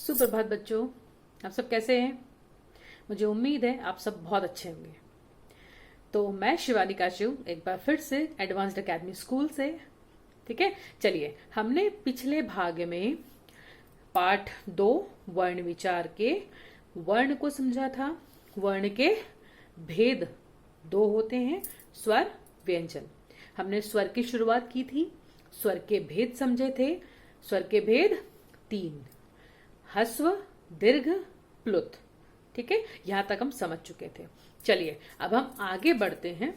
सुप्रभात बच्चों, आप सब कैसे हैं। मुझे उम्मीद है आप सब बहुत अच्छे होंगे। तो मैं शिवानी काशु एक बार फिर से एडवांस्ड एकेडमी स्कूल से। ठीक है, चलिए हमने पिछले भाग में पाठ 2 वर्ण विचार के वर्ण को समझा था। वर्ण के भेद 2 होते हैं, स्वर व्यंजन। हमने स्वर की शुरुआत की थी, स्वर के भेद समझे थे। स्वर के भेद 3, ह्रस्व, दीर्घ, प्लुत। ठीक है, यहां तक हम समझ चुके थे। चलिए अब हम आगे बढ़ते हैं,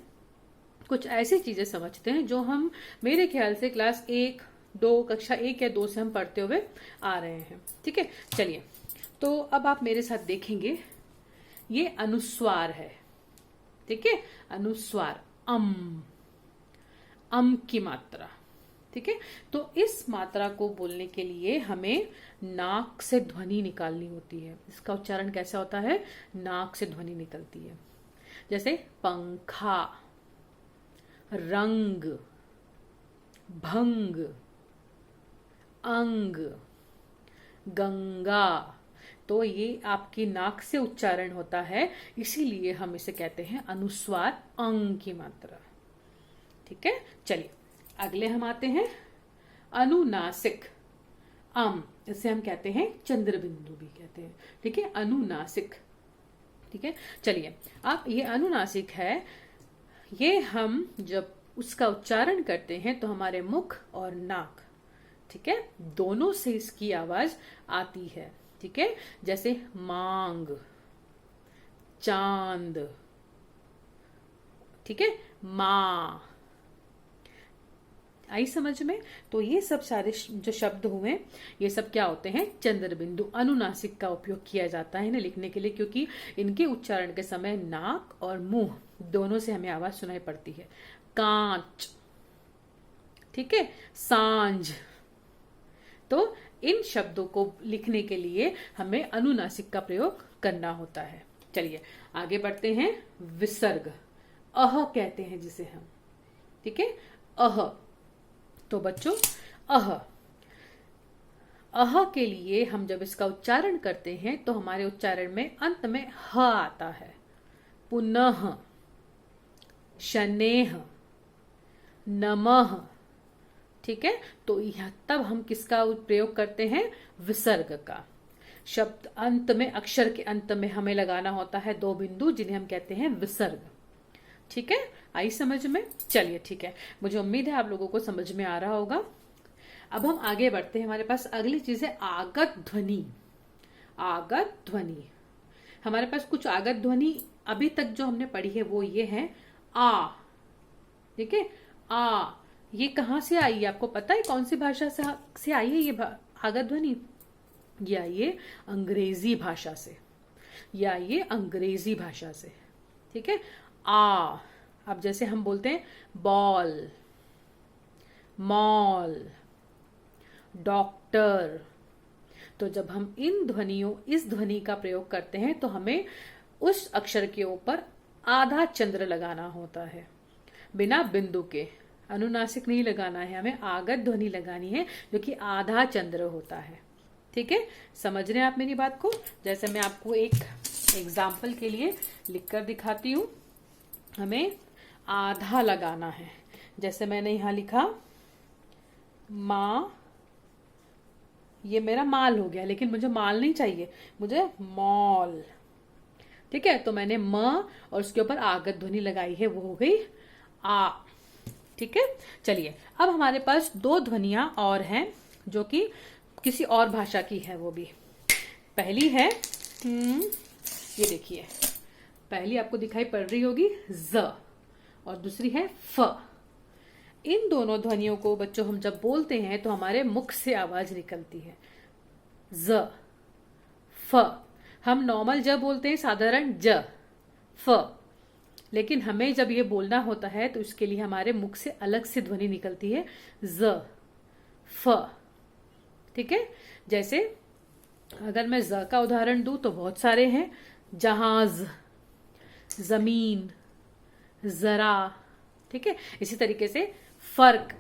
कुछ ऐसी चीजें समझते हैं जो हम मेरे ख्याल से क्लास 1, 2, कक्षा 1 या 2 से हम पढ़ते हुए आ रहे हैं। ठीक है, चलिए तो अब आप मेरे साथ देखेंगे, ये अनुस्वार है। ठीक है, अनुस्वार अम की मात्रा। ठीक है, तो इस मात्रा को बोलने के लिए हमें नाक से ध्वनि निकालनी होती है। इसका उच्चारण कैसा होता है, नाक से ध्वनि निकलती है। जैसे पंखा, रंग, भंग, अंग, गंगा। तो ये आपकी नाक से उच्चारण होता है, इसीलिए हम इसे कहते हैं अनुस्वार अंग की मात्रा। ठीक है, चलिए अगले हम आते हैं अनुनासिक इसे हम कहते हैं चंद्र बिंदु भी कहते हैं। ठीक है, अनुनासिक। ठीक है, चलिए अब ये अनुनासिक है, ये हम जब उसका उच्चारण करते हैं तो हमारे मुख और नाक, ठीक है, दोनों से इसकी आवाज आती है। ठीक है, जैसे मांग, चांद, ठीक है, मां। आई समझ में। तो ये सब सारे जो शब्द हुए, ये सब क्या होते हैं, चंद्र बिंदु। अनुनासिक का उपयोग किया जाता है इन्हें लिखने के लिए, क्योंकि इनके उच्चारण के समय नाक और मुंह दोनों से हमें आवाज सुनाई पड़ती है। कांच, ठीक है, सांझ। तो इन शब्दों को लिखने के लिए हमें अनुनासिक का प्रयोग करना होता है। चलिए आगे बढ़ते हैं। विसर्ग, अह कहते हैं जिसे हम। ठीक है, अह। तो बच्चों अह के लिए हम जब इसका उच्चारण करते हैं तो हमारे उच्चारण में अंत में ह आता है। पुनः, शनेह, नमः। ठीक है, तो यह तब हम किसका प्रयोग करते हैं, विसर्ग का। शब्द अंत में, अक्षर के अंत में हमें लगाना होता है 2 बिंदु, जिन्हें हम कहते हैं विसर्ग। ठीक है, आई समझ में। चलिए ठीक है, मुझे उम्मीद है आप लोगों को समझ में आ रहा होगा। अब हम आगे बढ़ते हैं, हमारे पास अगली चीज है आगत ध्वनि। आगत ध्वनि, हमारे पास कुछ आगत ध्वनि अभी तक जो हमने पढ़ी है वो ये है आ। ठीक है, आ, ये कहां से आई है, आपको पता है कौन सी भाषा से आई है ये आगत ध्वनि? ये आई है अंग्रेजी भाषा से, या ये अंग्रेजी भाषा से। ठीक है, आ। अब जैसे हम बोलते हैं बॉल, मॉल, डॉक्टर, तो जब हम इस ध्वनि का प्रयोग करते हैं तो हमें उस अक्षर के ऊपर आधा चंद्र लगाना होता है, बिना बिंदु के। अनुनासिक नहीं लगाना है, हमें आगत ध्वनि लगानी है जो कि आधा चंद्र होता है। ठीक है, समझ रहे हैं आप मेरी बात को। जैसे मैं आपको एक एग्जाम्पल के लिए लिखकर दिखाती हूं। हमें आधा लगाना है, जैसे मैंने यहां लिखा मां, ये मेरा माल हो गया, लेकिन मुझे माल नहीं चाहिए, मुझे मॉल। ठीक है, तो मैंने म और उसके ऊपर आगत ध्वनि लगाई है, वो हो गई आ। ठीक है, चलिए अब हमारे पास 2 ध्वनियां और हैं जो कि किसी और भाषा की है। वो भी पहली है ये देखिए, पहली आपको दिखाई पड़ रही होगी ज, और दूसरी है फ। इन दोनों ध्वनियों को बच्चों हम जब बोलते हैं तो हमारे मुख से आवाज निकलती है ज, फ। हम नॉर्मल जब बोलते हैं साधारण ज, फ, लेकिन हमें जब ये बोलना होता है तो इसके लिए हमारे मुख से अलग से ध्वनि निकलती है ज, फ। ठीक है, जैसे अगर मैं ज का उदाहरण दूं तो बहुत सारे हैं, जहाज, जमीन, जरा। ठीक है, इसी तरीके से फर्क।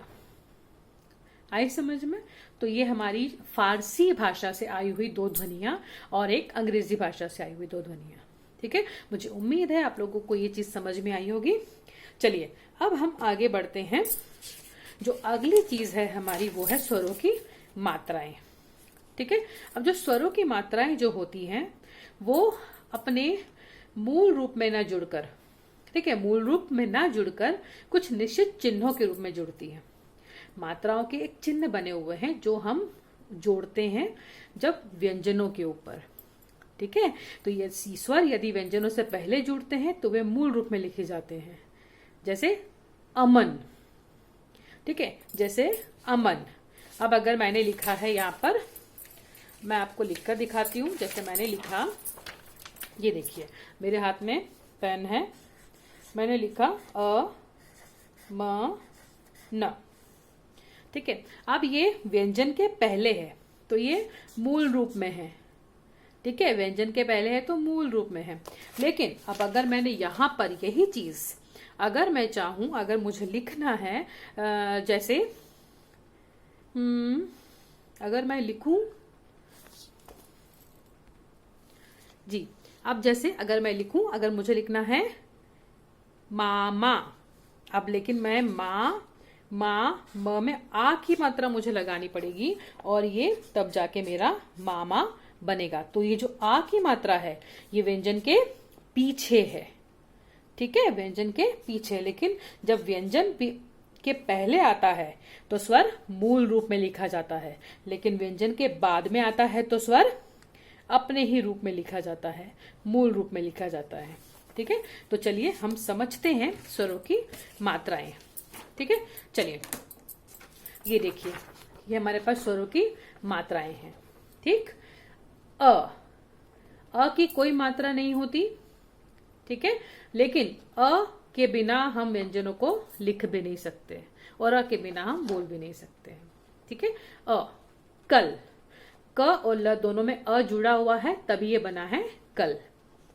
आई समझ में। तो ये हमारी फारसी भाषा से आई हुई दो ध्वनियां और एक अंग्रेजी भाषा से आई हुई दो ध्वनियां। ठीक है, मुझे उम्मीद है आप लोगों को ये चीज समझ में आई होगी। चलिए अब हम आगे बढ़ते हैं। जो अगली चीज है हमारी वो है स्वरों की मात्राएं। ठीक है, अब जो स्वरों की मात्राएं जो होती हैं वो अपने मूल रूप में ना जुड़कर, ठीक है, मूल रूप में ना जुड़कर कुछ निश्चित चिन्हों के रूप में जुड़ती है। मात्राओं के एक चिन्ह बने हुए हैं जो हम जोड़ते हैं जब व्यंजनों के ऊपर। ठीक है, तो ये स्वर यदि व्यंजनों से पहले जुड़ते हैं तो वे मूल रूप में लिखे जाते हैं, जैसे अमन। ठीक है, जैसे अमन। अब अगर मैंने लिखा है यहाँ पर, मैं आपको लिखकर दिखाती हूं। जैसे मैंने लिखा, ये देखिए मेरे हाथ में पेन है, मैंने लिखा अ म न। ठीक है, अब ये व्यंजन के पहले है तो ये मूल रूप में है। ठीक है, व्यंजन के पहले है तो मूल रूप में है। लेकिन अब अगर मैंने यहां पर यही चीज अगर मैं चाहूं, अगर मुझे लिखना है जैसे अगर मैं लिखूं जी, अब जैसे अगर मैं लिखूं, अगर मुझे लिखना है मामा, अब लेकिन मैं माँ म में आ की मात्रा मुझे लगानी पड़ेगी और ये तब जाके मेरा मामा बनेगा। तो ये जो आ की मात्रा है ये व्यंजन के पीछे है। ठीक है, व्यंजन के पीछे। लेकिन जब व्यंजन के पहले आता है तो स्वर मूल रूप में लिखा जाता है, लेकिन व्यंजन के बाद में आता है तो स्वर अपने ही रूप में लिखा जाता है, मूल रूप में लिखा जाता है। ठीक है, तो चलिए हम समझते हैं स्वरों की मात्राएं। ठीक है, चलिए ये देखिए, ये हमारे पास स्वरों की मात्राएं हैं। ठीक, अ की कोई मात्रा नहीं होती। ठीक है, लेकिन अ के बिना हम व्यंजनों को लिख भी नहीं सकते और अ के बिना हम बोल भी नहीं सकते। ठीक है, कल, क और ल दोनों में अ जुड़ा हुआ है तभी ये बना है कल।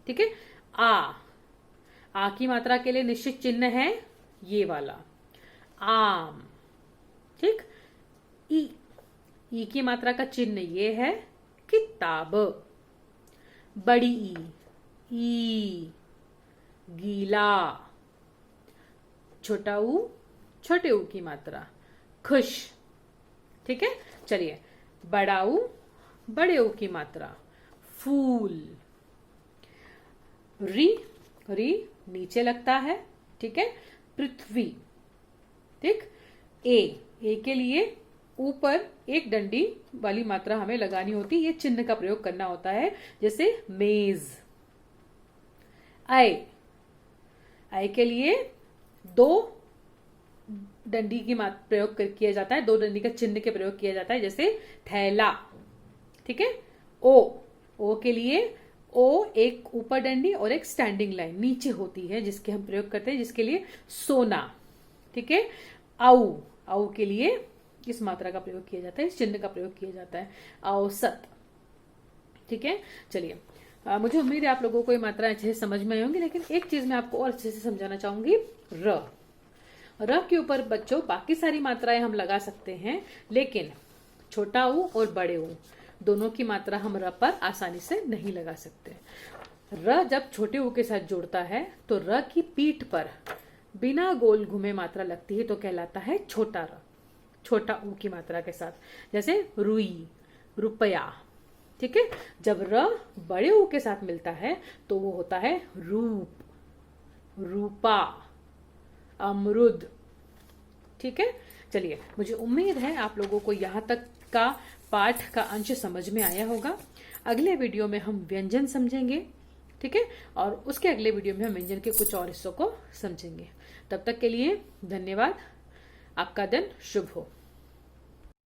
ठीक है, आ की मात्रा के लिए निश्चित चिन्ह है ये वाला आम। ठीक, ई की मात्रा का चिन्ह ये है किताब। बड़ी ई गीला। छोटा ऊ, छोटे ऊ की मात्रा खुश। ठीक है, चलिए बड़ा ऊ, बड़े ऊ की मात्रा फूल। री नीचे लगता है। ठीक है, पृथ्वी। ठीक, ए के लिए ऊपर एक डंडी वाली मात्रा हमें लगानी होती है, ये चिन्ह का प्रयोग करना होता है, जैसे मेज। आई के लिए दो डंडी की प्रयोग किया जाता है, दो डंडी का चिन्ह के प्रयोग किया जाता है, जैसे थैला। ठीक है, ओ के लिए ओ एक ऊपर डंडी और एक स्टैंडिंग लाइन नीचे होती है जिसके हम प्रयोग करते हैं, जिसके लिए सोना। ठीक है, आउ के लिए इस मात्रा का प्रयोग किया जाता है, इस चिन्ह का प्रयोग किया जाता है, औसत। ठीक है, चलिए मुझे उम्मीद है आप लोगों को ये मात्रा अच्छे से समझ में आई होंगी। लेकिन एक चीज मैं आपको और अच्छे से समझाना चाहूंगी, र के ऊपर बच्चों बाकी सारी मात्राएं हम लगा सकते हैं, लेकिन छोटा ऊ और बड़े ऊ दोनों की मात्रा हम र पर आसानी से नहीं लगा सकते। र जब छोटे ऊ के साथ जुड़ता है तो र की पीठ पर बिना गोल घुमे मात्रा लगती है तो कहलाता है छोटा र, छोटा ऊ की मात्रा के साथ, जैसे रुई, रुपया। ठीक है, जब र बड़े ऊ के साथ मिलता है तो वो होता है रूप, रूपा, अमरुद। ठीक है, चलिए मुझे उम्मीद है आप लोगों को यहाँ तक का पाठ का अंश समझ में आया होगा। अगले वीडियो में हम व्यंजन समझेंगे। ठीक है, और उसके अगले वीडियो में हम व्यंजन के कुछ और हिस्सों को समझेंगे। तब तक के लिए धन्यवाद। आपका दिन शुभ हो।